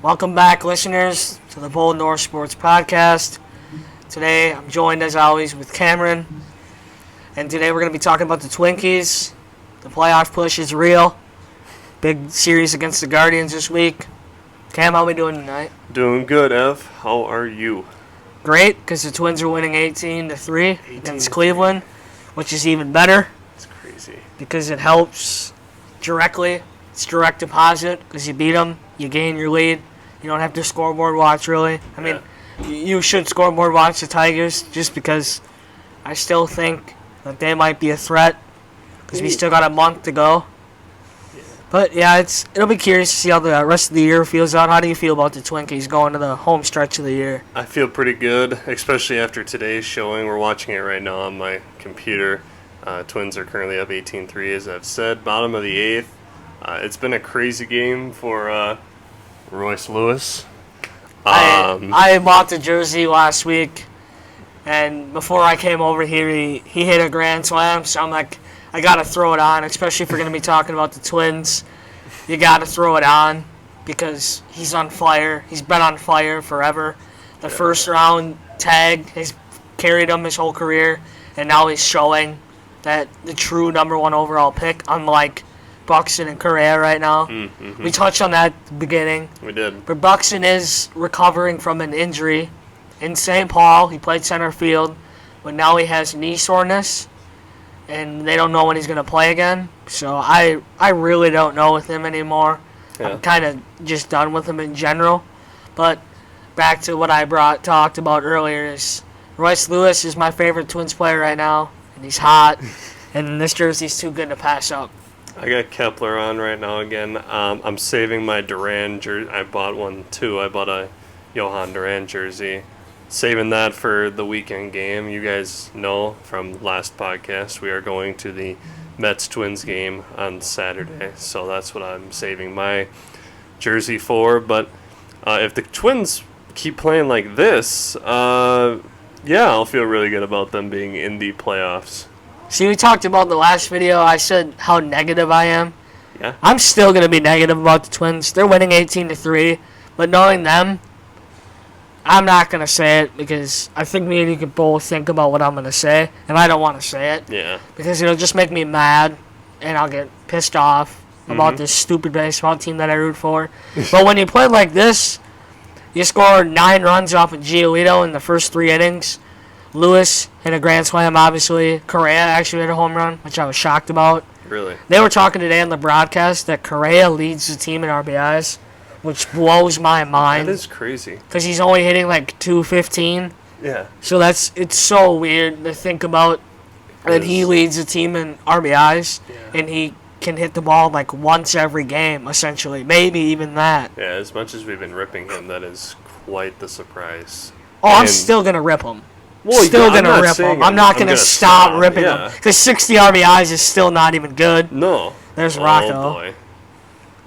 Welcome back, listeners, to the Bold North Sports Podcast. Today, I'm joined, as always, with Cameron. And today, we're going to be talking about the Twinkies. The playoff push is real. Big series against the Guardians this week. Cam, how are we doing tonight? Doing good, Ev. How are you? Great, because the Twins are winning 18-3 against Cleveland, which is even better. It's crazy. Because it helps directly. It's direct deposit, because you beat them, you gain your lead. You don't have to scoreboard watch, really. I mean, you should scoreboard watch the Tigers, just because I still think that they might be a threat, because we still got a month to go. But, yeah, it'll be curious to see how the rest of the year feels out. How do you feel about the Twinkies going to the home stretch of the year? I feel pretty good, especially after today's showing. We're watching it right now on my computer. Twins are currently up 18-3, as I've said. Bottom of the eighth. It's been a crazy game for Royce Lewis. I bought the jersey last week, and before I came over here, he hit a grand slam, so I'm like, I got to throw it on, especially if we're going to be talking about the Twins. You got to throw it on because he's on fire. He's been on fire forever. The first round tag has carried him his whole career, and now he's showing that the true number one overall pick, unlike Buxton and Correa right now. Mm-hmm. We touched on that at the beginning. We did. But Buxton is recovering from an injury in St. Paul. He played center field, but now he has knee soreness, and they don't know when he's going to play again. So I really don't know with him anymore. Yeah. I'm kind of just done with him in general. But back to what I talked about earlier is Royce Lewis is my favorite Twins player right now, and he's hot, and this jersey's too good to pass up. I got Kepler on right now again. I'm saving my Duran jersey. I bought one too. I bought a Johan Duran jersey. Saving that for the weekend game. You guys know from last podcast we are going to the Mets-Twins game on Saturday. So that's what I'm saving my jersey for. But if the Twins keep playing like this, I'll feel really good about them being in the playoffs. See, we talked about the last video. I said how negative I am. Yeah. I'm still going to be negative about the Twins. They're winning 18-3. But knowing them, I'm not going to say it because I think me and you can both think about what I'm going to say. And I don't want to say it. Yeah. Because it'll just make me mad. And I'll get pissed off about this stupid baseball team that I root for. But when you play like this, you score 9 runs off of Giolito in the first 3 innings. Lewis hit a grand slam, obviously. Correa actually hit a home run, which I was shocked about. Really? They were talking today on the broadcast that Correa leads the team in RBIs, which blows my mind. That is crazy. Because he's only hitting like 215. Yeah. So it's so weird to think about that he leads the team in RBIs, and he can hit the ball like once every game, essentially. Maybe even that. Yeah, as much as we've been ripping him, that is quite the surprise. I'm still going to rip him. Well, still going to rip him. I'm not going to stop ripping him. Because 60 RBIs is still not even good. No. There's Rocco. Oh, boy.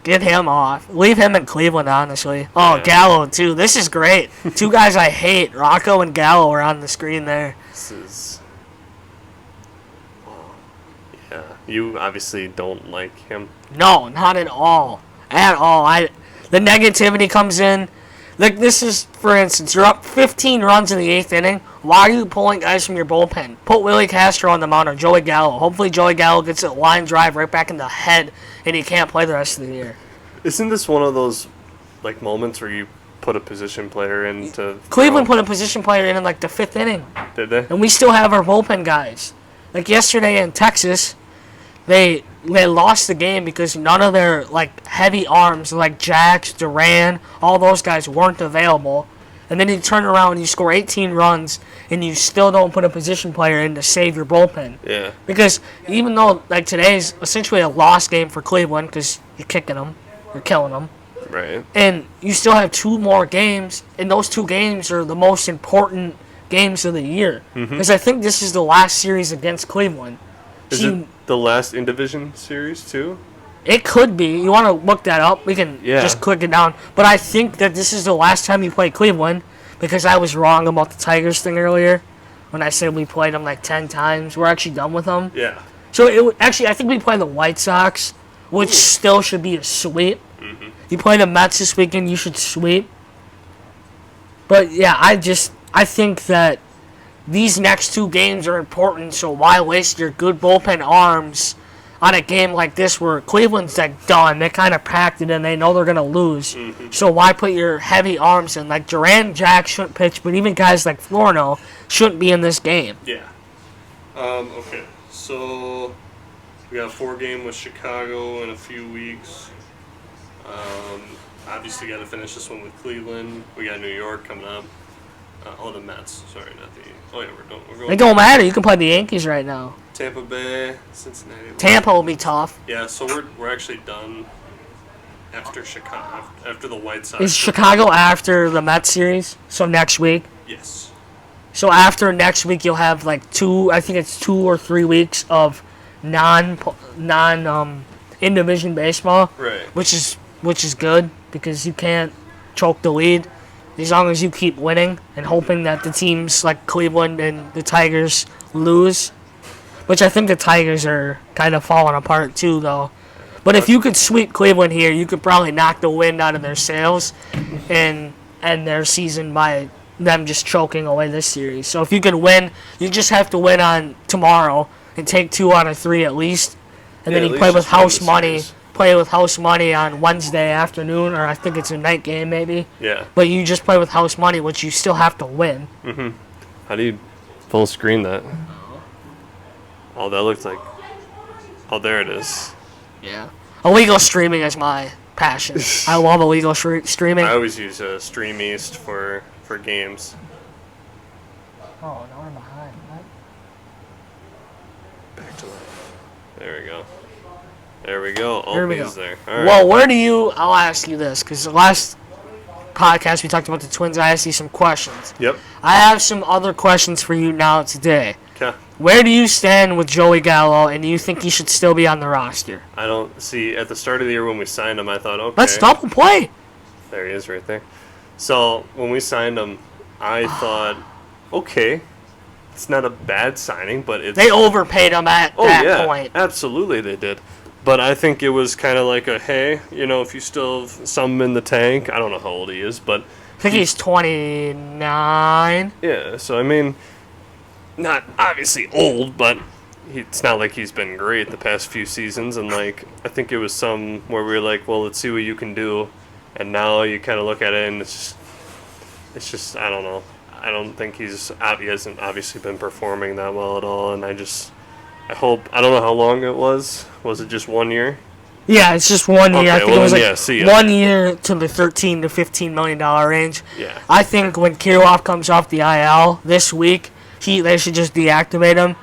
Get him off. Leave him in Cleveland, honestly. Oh, yeah. Gallo, too. This is great. 2 guys I hate. Rocco and Gallo are on the screen there. This is... Oh. Yeah. You obviously don't like him. No, not at all. At all. The negativity comes in. Like, this is, for instance, you're up 15 runs in the 8th inning. Why are you pulling guys from your bullpen? Put Willie Castro on the mound or Joey Gallo. Hopefully Joey Gallo gets a line drive right back in the head and he can't play the rest of the year. Isn't this one of those, like, moments where you put a position player in to... Cleveland put a position player in like, the 5th inning. Did they? And we still have our bullpen guys. Like, yesterday in Texas, they lost the game because none of their, like, heavy arms, like Jax, Duran, all those guys weren't available. And then you turn around and you score 18 runs and you still don't put a position player in to save your bullpen. Yeah. Because even though, like, today's essentially a lost game for Cleveland because you're kicking them, you're killing them. Right. And you still have 2 more games, and those 2 games are the most important games of the year. Because I think this is the last series against Cleveland. Is it the last in-division series, too? It could be. You want to look that up? We can just click it down. But I think that this is the last time you play Cleveland because I was wrong about the Tigers thing earlier when I said we played them like 10 times. We're actually done with them. Yeah. So, actually, I think we play the White Sox, which still should be a sweep. You play the Mets this weekend, you should sweep. But yeah, I think that these next 2 games are important, so why waste your good bullpen arms on a game like this where Cleveland's like done? They kind of packed it and they know they're going to lose. Mm-hmm. So why put your heavy arms in? Like Duran, Jack shouldn't pitch, but even guys like Florno shouldn't be in this game. Yeah. Okay. So we got a 4-game with Chicago in a few weeks. Obviously got to finish this one with Cleveland. We got New York coming up. The Mets. Sorry, not the. Oh yeah, we're going. It don't matter. You can play the Yankees right now. Tampa Bay, Cincinnati. Tampa will be tough. Yeah, so we're actually done after Chicago, after the White Sox. Is Chicago after the Mets series? So next week? Yes. So after next week, you'll have like 2 or 3 weeks of non in division baseball, Right. which is good because you can't choke the lead as long as you keep winning and hoping that the teams like Cleveland and the Tigers lose, which I think the Tigers are kind of falling apart too, though. But if you could sweep Cleveland here, you could probably knock the wind out of their sails and end their season by them just choking away this series. So if you could win, you just have to win on tomorrow and take 2 out of 3 at least, and then you play with house money. Play with house money on Wednesday afternoon, or I think it's a night game maybe. Yeah. But you just play with house money, which you still have to win. Mm-hmm. How do you full screen that? Oh, that looks like. Oh, there it is. Yeah. Illegal streaming is my passion. I love illegal streaming. I always use Stream East for games. Oh, no, we're behind. What? Back to life. There we go. There we go. Oh, There we he's go. there. All right. Well, I'll ask you this, because the last podcast we talked about the Twins, I asked you some questions. Yep. I have some other questions for you now today. Okay. Where do you stand with Joey Gallo, and do you think he should still be on the roster? I don't see. At the start of the year when we signed him, I thought, okay. Let's double play. There he is right there. So when we signed him, I thought, okay, it's not a bad signing, but it's. They overpaid him at that point. Absolutely they did. But I think it was kind of like a, hey, if you still have some in the tank, I don't know how old he is, but. I think he's 29. Yeah, so I mean, not obviously old, but it's not like he's been great the past few seasons. And like, I think it was some where we were like, well, let's see what you can do. And now you kind of look at it and it's just, I don't know. I don't think he hasn't obviously been performing that well at all. And I don't know how long it was. Was it just 1 year? Yeah, it's just 1 year. Okay, I think well, it was then, like see ya. 1 year to the $13 to $15 million range. Yeah. I think when Kirilloff comes off the IL this week, they should just deactivate him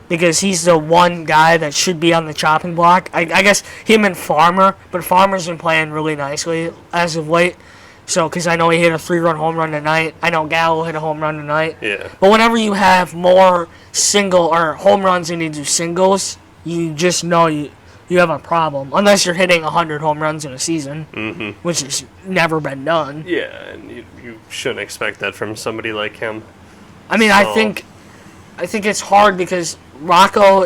because he's the one guy that should be on the chopping block. I guess him and Farmer, but Farmer's been playing really nicely as of late. So, because I know he hit a 3-run home run tonight. I know Gallo hit a home run tonight. Yeah. But whenever you have more single or home runs than you do singles, you just know you have a problem. Unless you're hitting 100 home runs in a season, which has never been done. Yeah, and you shouldn't expect that from somebody like him. I mean, I think it's hard because Rocco.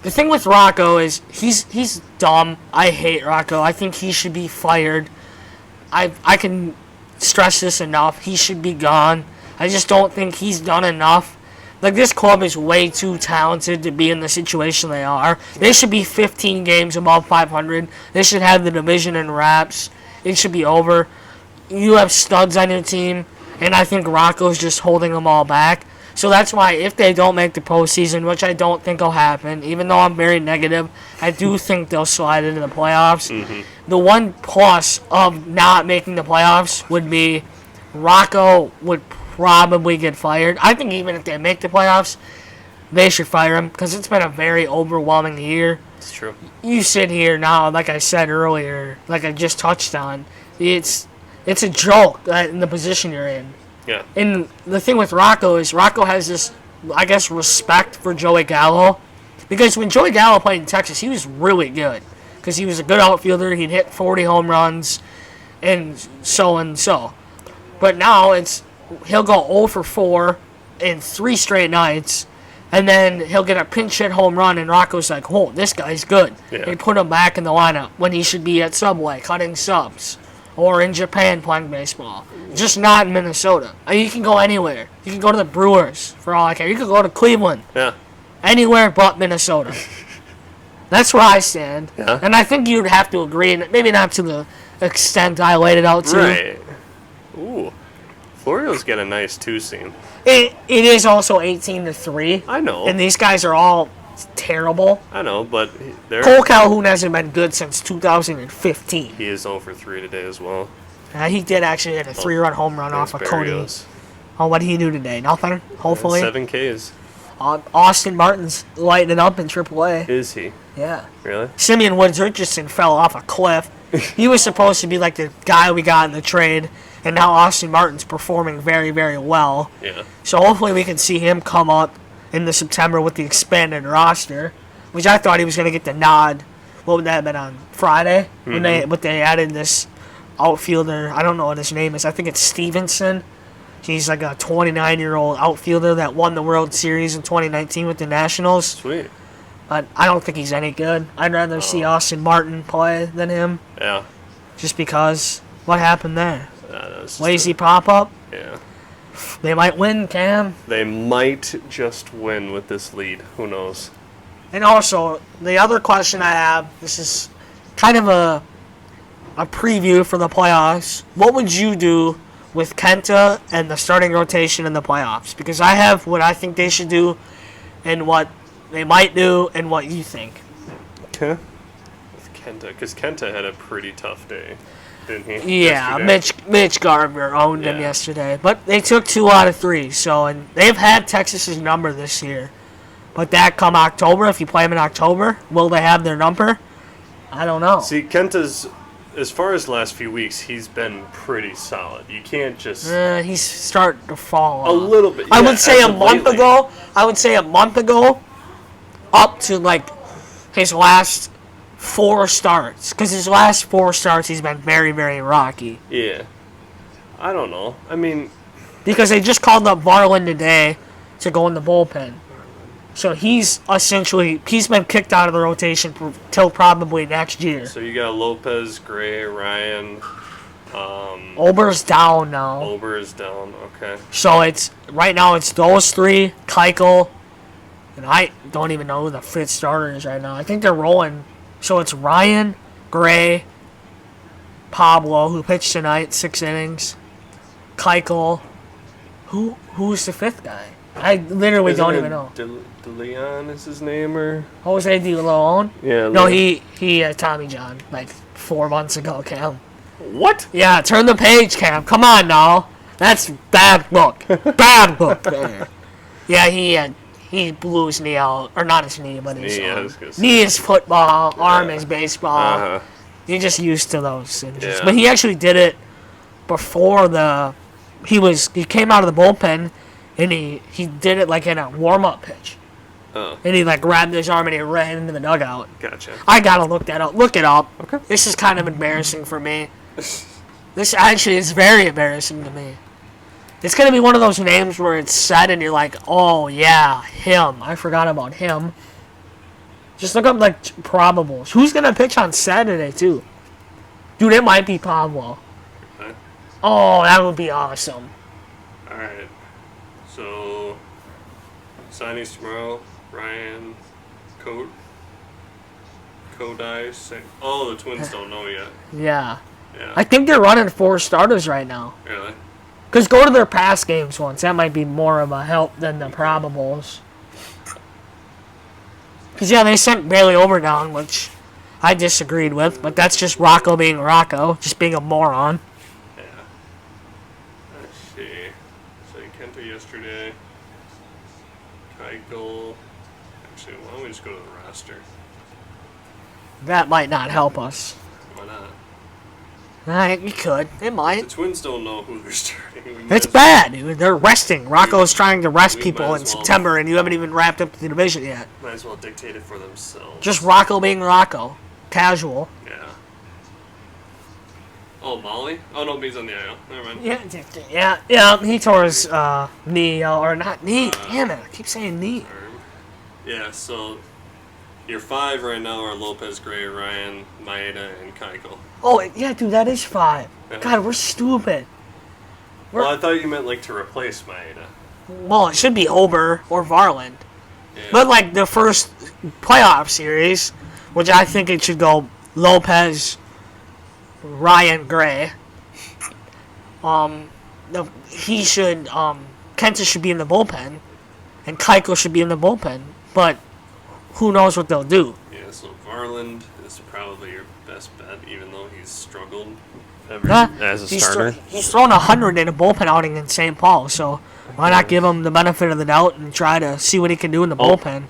The thing with Rocco is he's dumb. I hate Rocco. I think he should be fired. I can stress this enough. He should be gone. I just don't think he's done enough. Like, this club is way too talented to be in the situation they are. They should be 15 games above 500. They should have the division in wraps. It should be over. You have studs on your team, and I think Rocco's just holding them all back. So that's why if they don't make the postseason, which I don't think will happen, even though I'm very negative, I do think they'll slide into the playoffs. The one plus of not making the playoffs would be Rocco would probably get fired. I think even if they make the playoffs, they should fire him because it's been a very overwhelming year. It's true. You sit here now, like I said earlier, like I just touched on, it's a joke in the position you're in. Yeah. And the thing with Rocco is Rocco has this, I guess, respect for Joey Gallo. Because when Joey Gallo played in Texas, he was really good. Because he was a good outfielder. He'd hit 40 home runs and so. But now he'll go 0 for 4 in 3 straight nights. And then he'll get a pinch hit home run, and Rocco's like, oh, this guy's good. Yeah. They put him back in the lineup when he should be at Subway cutting subs. or in Japan playing baseball. Just not in Minnesota. You can go anywhere. You can go to the Brewers, for all I care. You can go to Cleveland. Yeah. Anywhere but Minnesota. That's where I stand. Yeah. And I think you'd have to agree, and maybe not to the extent I laid it out to. Right. Ooh. Florio's got a nice 2-seam. It is also 18-3. I know. And these guys are all terrible. I know, but Cole Calhoun hasn't been good since 2015. he is 0 for 3 today as well. He did actually hit a 3-run home run off of Cody. Berrios. Oh, what did he do today? Nothing, hopefully. 7 Ks. Austin Martin's lighting it up in AAA. Is he? Yeah. Really? Simeon Woods Richardson fell off a cliff. He was supposed to be like the guy we got in the trade, and now Austin Martin's performing very, very well. Yeah. So hopefully we can see him come up in the September with the expanded roster, which I thought he was going to get the nod. What would that have been on Friday? When they added this outfielder. I don't know what his name is. I think it's Stevenson. He's like a 29-year-old outfielder that won the World Series in 2019 with the Nationals. Sweet. But I don't think he's any good. I'd rather see Austin Martin play than him. Yeah. Just because. What happened there? That was just Lazy pop-up? Yeah. They might win, Cam. They might just win with this lead. Who knows? And also, the other question I have, this is kind of a preview for the playoffs. What would you do with Kenta and the starting rotation in the playoffs? Because I have what I think they should do and what they might do and what you think. Okay. With Kenta, because Kenta had a pretty tough day, didn't he? Yeah, Yesterday? Mitch Garver owned him yesterday. But they took 2 out of 3, and they've had Texas's number this year. But that come October, if you play them in October, will they have their number? I don't know. See, Kenta's, as far as the last few weeks, he's been pretty solid. You can't just... He's starting to fall off. a little bit. I yeah, would say as a of month lately. ago, up to like his last 4 starts. Because his last 4 starts, he's been very, very rocky. Yeah. I don't know. I mean... Because they just called up Varland today to go in the bullpen. So he's been kicked out of the rotation till probably next year. So you got Lopez, Gray, Ryan. Ober's down now. Ober is down. Okay. So right now it's those 3, Keuchel, and I don't even know who the 5th starter is right now. I think they're rolling. So it's Ryan, Gray, Pablo, who pitched tonight, 6 innings, Keuchel. Who's the 5th guy? I literally don't even know. DeLeon is his name, or Jose De Leon? yeah. No, he had Tommy John like 4 months ago, Cam. What? Yeah, turn the page, Cam. Come on now. That's bad look. Bad look there. Yeah, he blew his knee out, or not his knee, but his knee is football, arm is baseball. You're just used to those injuries. Yeah. But he actually did it before he came out of the bullpen, and he did it like in a warm-up pitch. Oh. And he like grabbed his arm and he ran into the dugout. Gotcha. I gotta look that up. Look it up. Okay. This is kind of embarrassing for me. This actually is very embarrassing to me. It's gonna be one of those names where it's said and you're like, oh yeah, him. I forgot about him. Just look up like probables. Who's gonna pitch on Saturday too? Dude, it might be Pablo. Okay. Oh, that would be awesome. All right. So signings tomorrow. Ryan, Kodai. Oh, the Twins don't know yet. Yeah. Yeah. I think they're running 4 starters right now. Really? Because go to their past games once. That might be more of a help than the probables. Because, yeah, they sent Bailey Overdown, which I disagreed with. But that's just Rocco being Rocco. Just being a moron. Yeah. Let's see. So Kenta yesterday. Keuchel. Actually, why don't we just go to the roster? That might not help us. Why not? You could. It The might. Twins don't know who they're starting. It's bad, dude. They're resting. Rocco's trying to rest we people might in as well. September, and you haven't even wrapped up the division yet. Might as well dictate it for themselves. Just Rocco being Rocco. Casual. Yeah. Oh, Molly? Oh, no, he's on the IL. Never mind. Yeah. He tore his knee, or not knee. Damn it! I keep saying knee. Arm. Yeah, so your 5 right now are Lopez, Gray, Ryan, Maeda, and Keuchel. Oh, yeah, dude, that is 5. Yeah. God, we're stupid. Well, I thought you meant like to replace Maeda. Well, it should be Ober or Varland. Yeah. But, like, the first playoff series, which I think it should go Lopez, Ryan Gray. He should, Kenta should be in the bullpen, and Keiko should be in the bullpen. But who knows what they'll do? Yeah, so Varland is probably your best bet, even though he's struggled ever Huh? as a He's starter. he's thrown 100 in a bullpen outing in St. Paul, so why not give him the benefit of the doubt and try to see what he can do in the Oh. bullpen?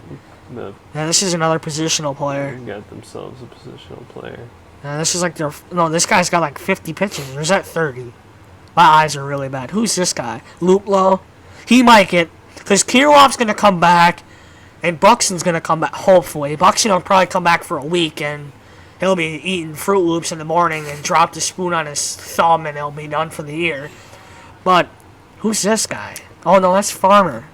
No, Yeah, this is another positional player. got themselves a positional player. Yeah, this is like this guy's got like 50 pitches, or is that 30? My eyes are really bad. Who's this guy? Luplo? He might get, because Kirillov's going to come back, and Buxton's going to come back, hopefully. Buxton will probably come back for a week, and he'll be eating Fruit Loops in the morning and drop the spoon on his thumb, and he'll be done for the year. But who's this guy? Oh, no, that's Farmer.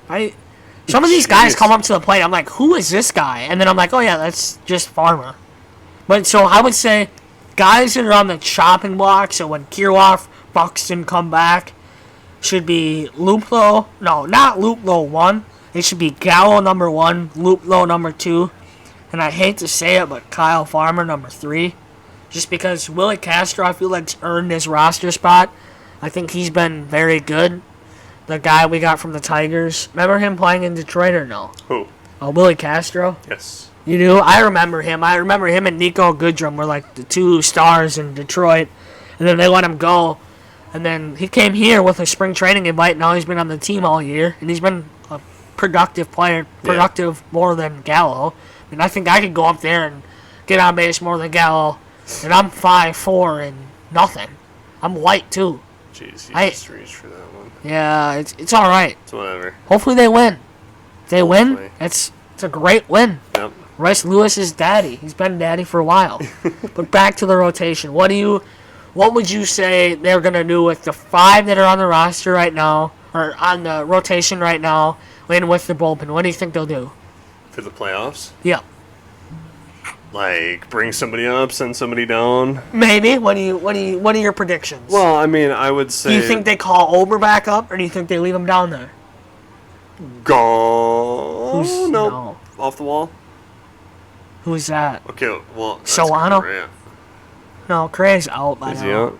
Some of these guys Jeez. come up to the plate, I'm like, who is this guy? And then I'm like, oh, yeah, that's just Farmer. But so I would say guys that are on the chopping block, so when Kirilov, Buxton come back, should be Luplo. No, not Luplo 1. It should be Gallo number 1, Luplo number 2. And I hate to say it, but Kyle Farmer number 3. Just because Willie Castro, I feel like, has earned his roster spot. I think he's been very good. The guy we got from the Tigers. Remember him playing in Detroit or no? Who? Willie Castro? Yes. You do? I remember him. I remember him and Nico Goodrum were like the 2 stars in Detroit. And then they let him go. And then he came here with a spring training invite. Now he's been on the team all year. And he's been a productive player. Productive more than Gallo. And I think I could go up there and get on base more than Gallo. And I'm 5'4" and nothing. I'm white too. Jeez, you I- just reached for that one. Yeah, it's all right. It's whatever. Hopefully they win. If they Hopefully. win, it's a great win. Yep. Rice Lewis is daddy. He's been daddy for a while. But back to the rotation. What would you say they're gonna do with the 5 that are on the roster right now, or on the rotation right now, and with the bullpen? What do you think they'll do? For the playoffs? Yeah, Like, bring somebody up, send somebody down? maybe. What are your predictions? Well, I mean, I would say... do you think they call Ober back up, or do you think they leave him down there? Gone? Who's- Nope. no. Off the wall? Who's that? Okay, well... that's Solano? Correa. No, Craig's out by Is now. he out?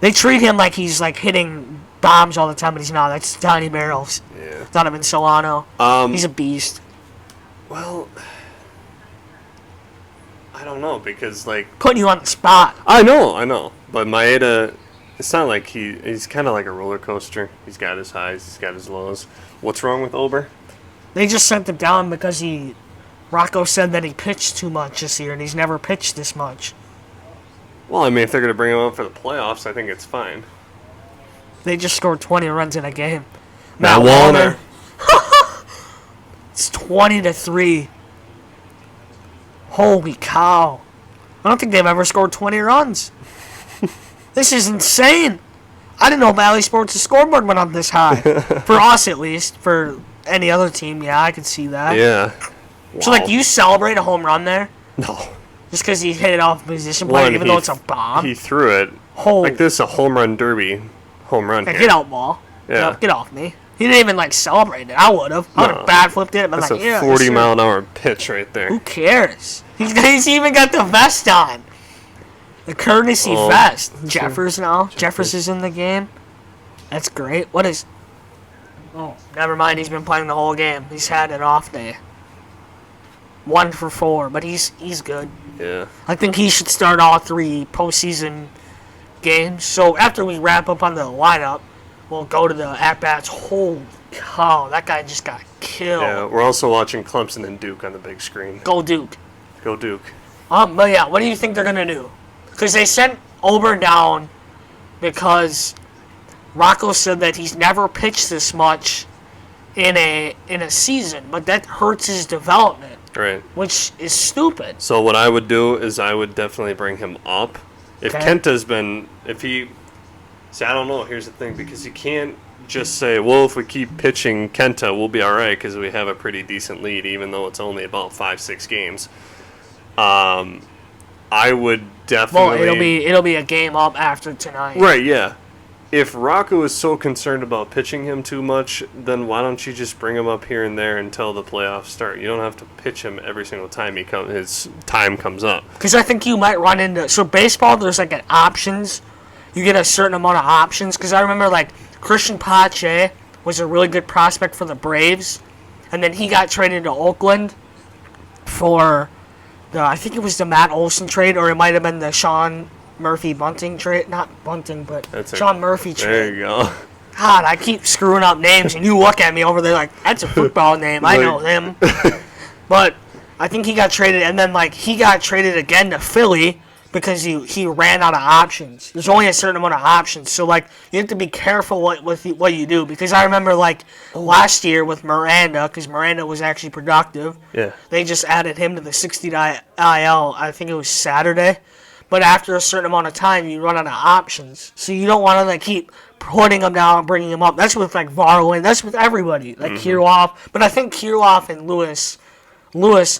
They treat him like he's like hitting bombs all the time, but he's not. That's Tiny Barrels. Yeah. Donovan Solano. He's a beast. Well... I don't know, because, like... Putting you on the spot. I know. But Maeda... It's not like he's kind of like a roller coaster. He's got his highs, he's got his lows. What's wrong with Ober? They just sent him down because Rocco said that he pitched too much this year, and he's never pitched this much. Well, I mean, if they're going to bring him up for the playoffs, I think it's fine. They just scored 20 runs in a game. Matt Wallner. It's 20-3. Holy cow. I don't think they've ever scored 20 runs. This is insane. I didn't know Valley Sports' scoreboard went up this high. For us, at least. For any other team, yeah, I could see that. Yeah. So, Wow. like, you celebrate a home run there? No. Just because he hit it off a position player, even though it's a bomb? He threw it. Holy. Like this, a home run derby home run Yeah, here. get out, ball. Yeah. Get off me. He didn't even, like, celebrate it. I would have. I would have No. bad flipped it. But That's like, a yeah, 40 sure. mile an hour pitch right there. Who cares? He's even got the vest on. The courtesy Oh, vest. that's Jeffers now. Jeffers is in the game. That's great. What is... Oh, never mind. He's been playing the whole game. He's had an off day. 1 for 4, but he's good. Yeah. I think he should start all 3 postseason games. So after we wrap up on the lineup, we'll go to the at-bats. Holy cow, that guy just got killed. Yeah. We're also watching Clemson and Duke on the big screen. Go Duke. Go Duke. But yeah, what do you think they're going to do? Because they sent Ober down because Rocco said that he's never pitched this much in a season, but that hurts his development, Right. which is stupid. So what I would do is I would definitely bring him up. If Okay. Kenta's been, see, I don't know. Here's the thing, because you can't just say, well, if we keep pitching Kenta, we'll be all right because we have a pretty decent lead, even though it's only about 5-6 games. I would definitely. Well, it'll be a game up after tonight. Right, yeah. If Rocco is so concerned about pitching him too much, then why don't you just bring him up here and there until the playoffs start? You don't have to pitch him every single time his time comes up. Because I think you might run into... So baseball, there's like an options. You get a certain amount of options. Because I remember like Christian Pache was a really good prospect for the Braves. And then he got traded to Oakland for I think it was the Matt Olson trade, or it might have been the Sean Murphy Bunting trade. Not Bunting, but Sean Murphy trade. There you go. God, I keep screwing up names, and you look at me over there like, that's a football name. I know him. But I think he got traded, and then like he got traded again to Philly because he ran out of options. There's only a certain amount of options, so like you have to be careful what you do. Because I remember like last year with Miranda, because Miranda was actually productive. Yeah. They just added him to the 60-day IL. I think it was Saturday. But after a certain amount of time, you run out of options. So you don't want to like keep putting him down and bringing him up. That's with like Varlin. That's with everybody. Like Kirilloff. But I think Kirilloff and Lewis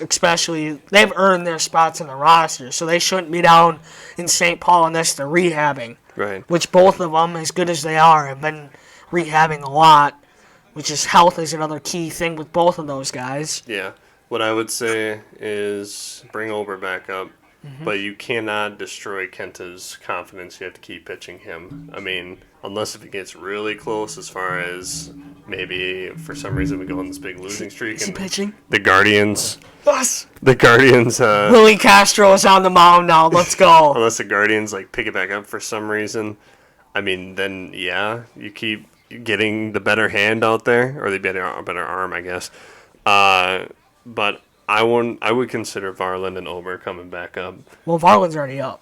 especially, they've earned their spots in the roster. So they shouldn't be down in St. Paul unless they're rehabbing. Right. Which both of them, as good as they are, have been rehabbing a lot. Which is health is another key thing with both of those guys. Yeah. What I would say is bring Ober back up. But you cannot destroy Kenta's confidence. You have to keep pitching him. I mean, unless if it gets really close as far as maybe for some reason we go on this big losing streak. Is he pitching? The Guardians. Yes. The Guardians. Willie Castro is on the mound now. Let's go. Unless the Guardians like pick it back up for some reason. I mean, then yeah, you keep getting the better hand out there, or the better arm, I guess. But I would consider Varland and Ober coming back up. Well, Varland's already up.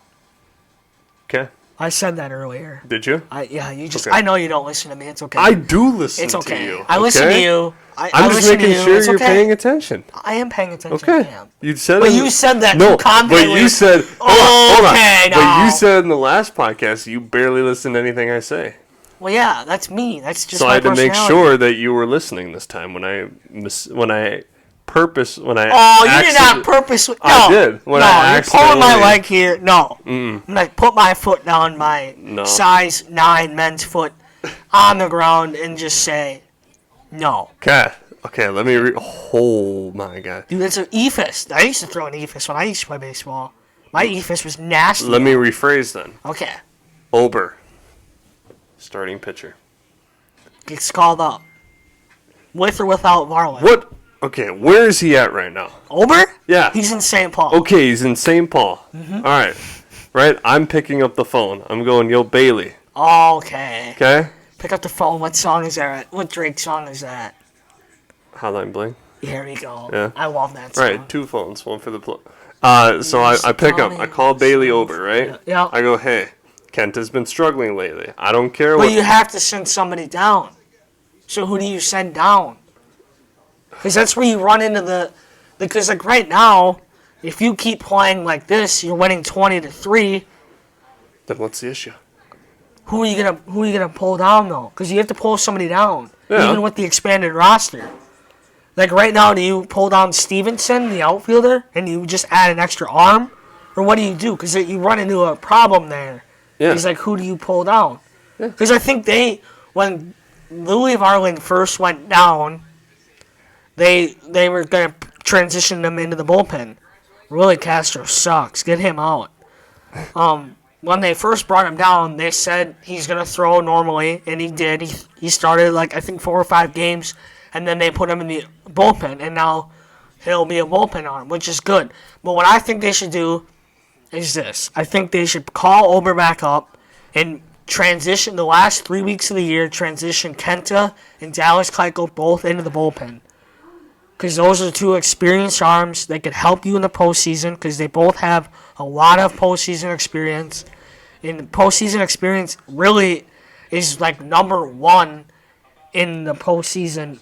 Okay. I said that earlier. Did you? You just. Okay. I know you don't listen to me. It's okay. I do listen It's okay. to you. I listen to you. I'm just making sure you're paying attention. I am paying attention. Okay. I am. You said. But you said that no. too confidently. But you said. Hold on. Okay, no. But you said in the last podcast you barely listen to anything I say. Well, yeah, that's me. That's just so my I had to make personality. sure that you were listening this time when I. Oh, you did not purposely. No, I did. When you're pulling my leg here. No. I'm going to put my foot down, my size 9 men's foot on the ground and just say, no. Okay, let me oh, my God. Dude, that's an E-fist. I used to throw an E-fist when I used to play baseball. My E-fist was nasty. Let me rephrase then. Okay. Ober. Starting pitcher. Gets called up. With or without Varland. What? Okay, where is he at right now? Ober? Yeah. He's in St. Paul. Okay, he's in St. Paul. All right. Right? I'm picking up the phone. I'm going, yo, Bailey. Okay. Okay? Pick up the phone. What song is that? What Drake song is that? Hotline Bling. Here we go. Yeah. I love that song. Right, 2 phones, one for the so I pick up. I call Bailey Ober, right? Yeah. I go, hey, Kent has been struggling lately. I don't care But what. you have to send somebody down. So who do you send down? Because that's where you run into the... Because, like, right now, if you keep playing like this, you're winning 20-3. Then what's the issue? Who are you gonna pull down, though? Because you have to pull somebody down. Yeah. Even with the expanded roster. Like, right now, do you pull down Stevenson, the outfielder, and you just add an extra arm? Or what do you do? Because you run into a problem there. Yeah. He's like, who do you pull down? Because I think when Louis Varland first went down, they were going to transition them into the bullpen. Willie Castro sucks. Get him out. When they first brought him down, they said he's going to throw normally, and he did. He started, like, I think 4 or 5 games, and then they put him in the bullpen, and now he'll be a bullpen arm, which is good. But what I think they should do is this. I think they should call Ober back up and transition the last 3 weeks of the year, transition Kenta and Dallas Keuchel both into the bullpen. Because those are 2 experienced arms that could help you in the postseason because they both have a lot of postseason experience. And postseason experience really is like number 1 in the postseason.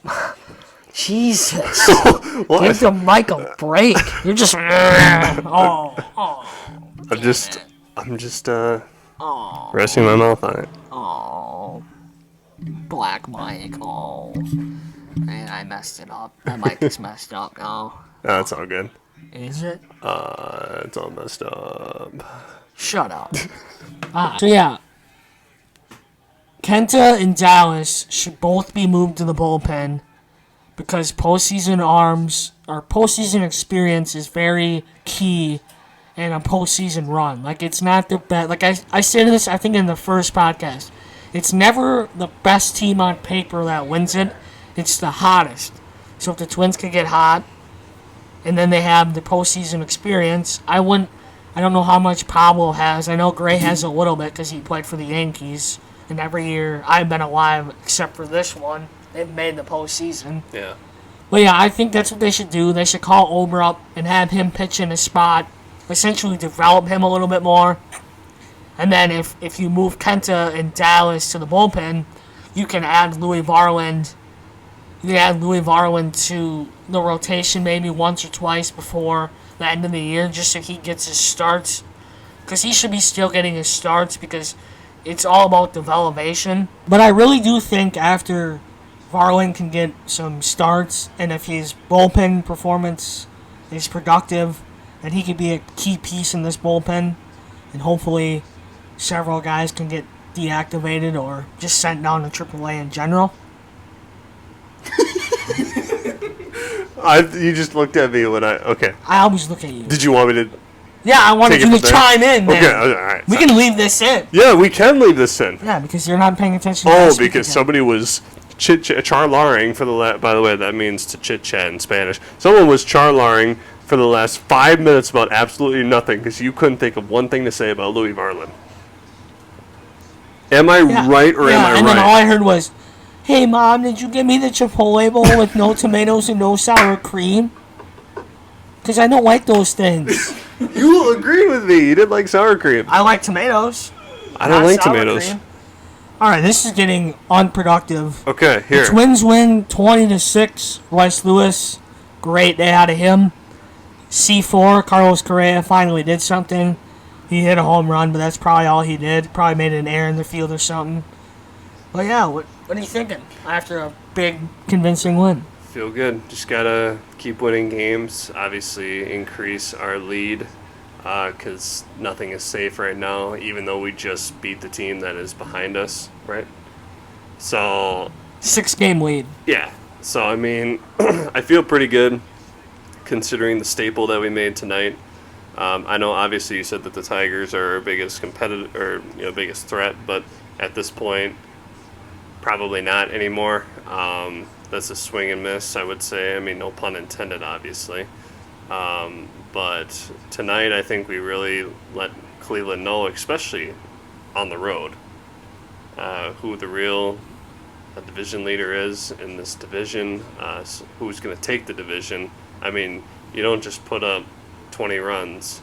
Jesus. What? Give the mic a break. You're just... I'm just resting my mouth on it. Oh. Black mic. Oh. Man, I messed it up. That mic is messed up now. That's all good. Is it? It's all messed up. Shut up. So yeah, Kenta and Dallas should both be moved to the bullpen because postseason arms or postseason experience is very key in a postseason run. Like, it's not the best. Like, I said this, I think, in the first podcast. It's never the best team on paper that wins it. It's the hottest. So if the Twins can get hot and then they have the postseason experience, I don't know how much Pablo has. I know Gray has a little bit because he played for the Yankees. And every year I've been alive, except for this one, they've made the postseason. Yeah. But yeah, I think that's what they should do. They should call Ober up and have him pitch in his spot, essentially develop him a little bit more. And then if you move Kenta and Dallas to the bullpen, you can add Louis Varland. You can add Louis Varland to the rotation maybe once or twice before the end of the year, just so he gets his starts. Because he should be still getting his starts because it's all about development. But I really do think after Varland can get some starts, and if his bullpen performance is productive, then he could be a key piece in this bullpen, and hopefully several guys can get deactivated or just sent down to AAA in general. You just looked at me when okay. I always look at you. Did you want me to? Yeah, I wanted Take you it to from there? chime in, man. Okay, all right. We can leave this in. Yeah, we can leave this in. Yeah, because you're not paying attention to Oh, last week because again. somebody was charlaring for the by the way, that means to chit-chat in Spanish. Someone was charlaring for the last 5 minutes about absolutely nothing because you couldn't think of one thing to say about Louis Varland. Am I right or am I and right? then all I heard was, "Hey, Mom, did you give me the Chipotle bowl with no tomatoes and no sour cream? Because I don't like those things. You will agree with me. You didn't like sour cream. I like tomatoes. I don't not like sour tomatoes. cream." All right, this is getting unproductive. Okay, The here. Twins win 20-6. Royce Lewis, great day out of him. C4, Carlos Correa finally did something. He hit a home run, but that's probably all he did. Probably made an error in the field or something. But yeah, what are you thinking after a big, convincing win? Feel good. Just gotta keep winning games. Obviously, increase our lead because nothing is safe right now. Even though we just beat the team that is behind us, right? So 6-game lead. yeah. So I mean, I feel pretty good considering the staple that we made tonight. I know obviously you said that the Tigers are our biggest competitor, or biggest threat, but at this point, probably not anymore. That's a swing and miss, I would say. I mean, no pun intended, obviously. But tonight, I think we really let Cleveland know, especially on the road, who the real division leader is in this division, who's going to take the division. I mean, you don't just put up 20 runs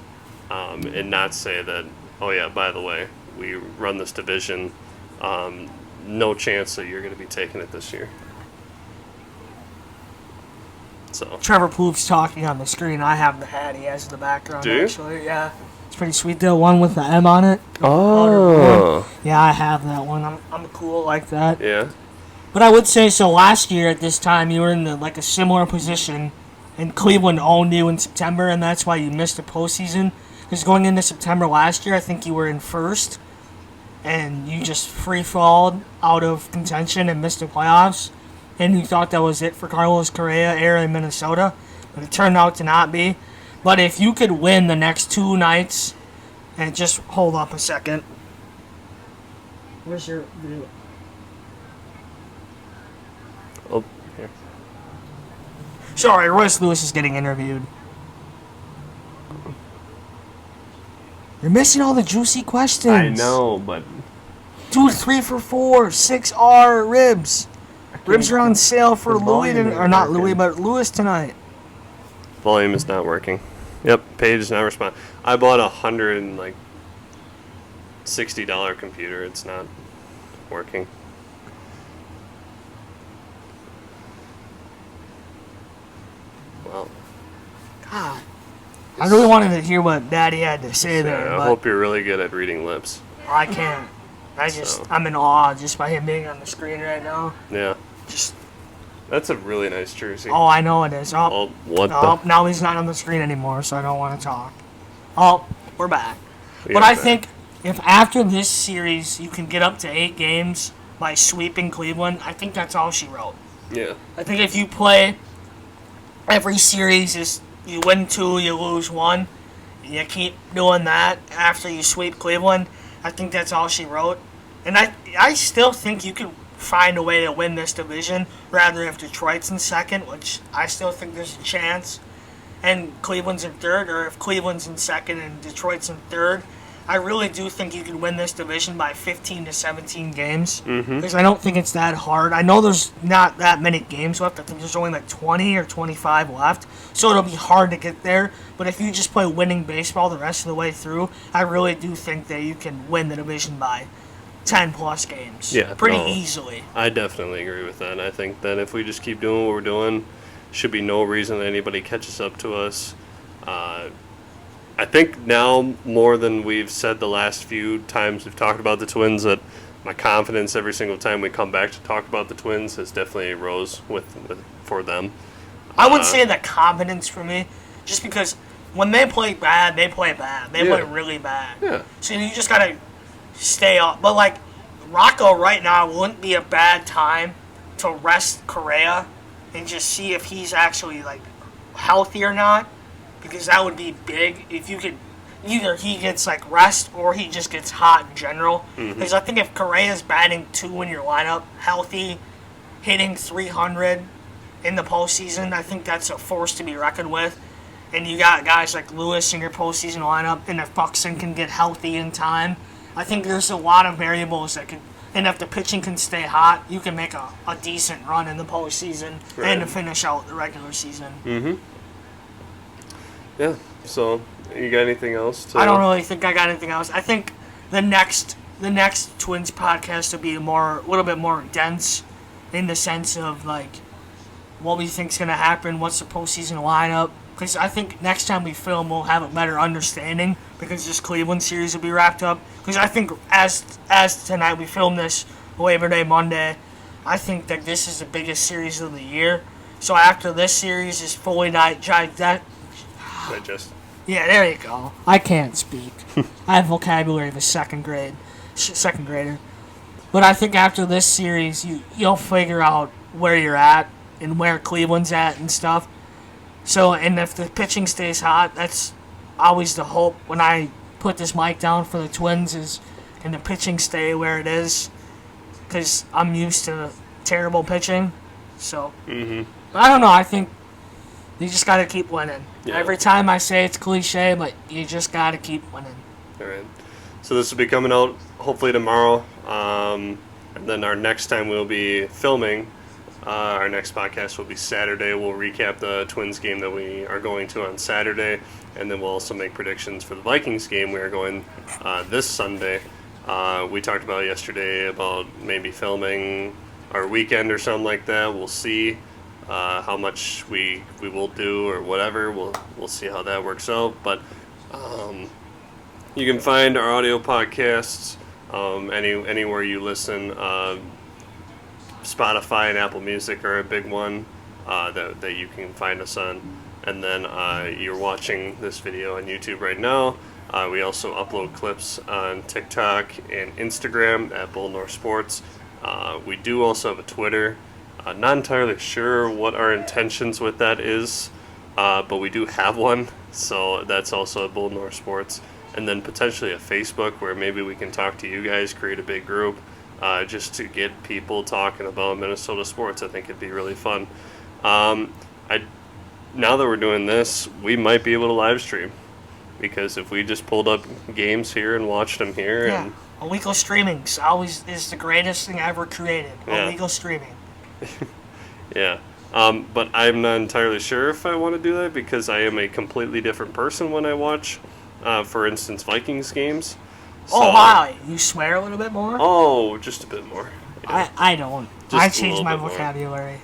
and not say that, oh yeah, by the way, we run this division. No chance that you're going to be taking it this year. So Trevor Plouffe's talking on the screen. I have the hat he has in the background, Do you? actually. Yeah. It's pretty sweet, the one with the M on it. Oh. Yeah, I have that one. I'm cool like that. Yeah. But I would say, so last year at this time, you were in a similar position, and Cleveland owned you in September, and that's why you missed the postseason. Because going into September last year, I think you were in first, and you just free-falled out of contention and missed the playoffs, and you thought that was it for Carlos Correa era in Minnesota, but it turned out to not be. But if you could win the next 2 nights, and just hold up a second. Where's your video? Oh, here. Sorry, Royce Lewis is getting interviewed. You're missing all the juicy questions. I know, but Dude, 3 for 4, 6R ribs. Ribs are on sale for Louis, or not Louis, but Lewis tonight. volume is not working. Yep, page is not responding. I bought $160 computer. It's not working. Well, God. I really wanted to hear what Daddy had to say there, I but hope you're really good at reading lips. I can't. I'm in awe just by him being on the screen right now. Yeah. Just That's a really nice jersey. Oh, I know it is. Oh, what Now he's not on the screen anymore, so I don't want to talk. Oh, we're back. the? But I think if after this series you can get up to 8 games by sweeping Cleveland, I think that's all she wrote. Yeah. I think if you play every series, is you win 2, you lose 1, and you keep doing that after you sweep Cleveland, I think that's all she wrote. And I still think you can find a way to win this division, rather if Detroit's in second, which I still think there's a chance, and Cleveland's in third, or if Cleveland's in second and Detroit's in third. I really do think you can win this division by 15 to 17 games, because I don't think it's that hard. I know there's not that many games left. I think there's only like 20 or 25 left, so it'll be hard to get there. But if you just play winning baseball the rest of the way through, I really do think that you can win the division by 10-plus games. Yeah, pretty no. easily. I definitely agree with that. I think that if we just keep doing what we're doing, should be no reason that anybody catches up to us. I think now more than we've said the last few times we've talked about the Twins, that my confidence every single time we come back to talk about the Twins has definitely rose for them. I would say the confidence for me, just because when they play bad, they play bad. They play really bad. Yeah. So you just got to stay up. But, like, Rocco right now wouldn't be a bad time to rest Correa and just see if he's actually, like, healthy or not. Because that would be big if you could, either he gets like rest or he just gets hot in general. Because I think if Correa's batting 2 in your lineup, healthy, hitting 300 in the postseason, I think that's a force to be reckoned with. And you got guys like Lewis in your postseason lineup, and if Buxton can get healthy in time, I think there's a lot of variables that can. And if the pitching can stay hot, you can make a decent run in the postseason and to finish out the regular season. Yeah. So, you got anything else? I don't really think I got anything else. I think the next Twins podcast will be a little bit more dense, in the sense of like what we think's gonna happen, what's the postseason lineup. Because I think next time we film, we'll have a better understanding, because this Cleveland series will be wrapped up. Because I think as tonight we film this Labor Day Monday, I think that this is the biggest series of the year. So after this series is fully digest. Yeah, there you go. I can't speak. I have vocabulary of a second grader. But I think after this series, you'll figure out where you're at and where Cleveland's at and stuff. So, and if the pitching stays hot, that's always the hope when I put this mic down for the Twins, is can the pitching stay where it is? Because I'm used to terrible pitching. So, but I don't know. I think you just got to keep winning. Yeah. Every time I say it's cliche, but you just got to keep winning. All right. So this will be coming out hopefully tomorrow. And then our next time we'll be filming, our next podcast will be Saturday. We'll recap the Twins game that we are going to on Saturday. And then we'll also make predictions for the Vikings game we are going this Sunday. We talked about yesterday about maybe filming our weekend or something like that. We'll see. How much we will do or whatever, we'll see how that works out. But you can find our audio podcasts anywhere you listen. Spotify and Apple Music are a big one that you can find us on. And then you're watching this video on YouTube right now. We also upload clips on TikTok and Instagram at Bull North Sports. We do also have a Twitter. Not entirely sure what our intentions with that is, but we do have one, so that's also at Bull North Sports. And then potentially a Facebook where maybe we can talk to you guys, create a big group, just to get people talking about Minnesota sports. I think it'd be really fun. Now that we're doing this, we might be able to live stream, because if we just pulled up games here and watched them here. Yeah, and illegal streaming always is the greatest thing ever created. Yeah. Illegal streaming. Yeah. But I'm not entirely sure if I want to do that, because I am a completely different person when I watch, for instance, Vikings games. So, Oh, wow. You swear a little bit more? Oh, just a bit more. Yeah. I don't. Just I a changed little my bit more. vocabulary.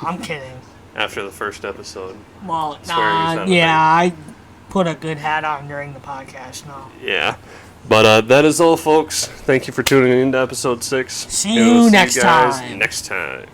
I'm kidding. After the first episode. Well, Swearing is not a yeah, I put a good hat on during the podcast. No. Yeah. But that is all, folks. Thank you for tuning in to episode 6. See you next guys time. next time.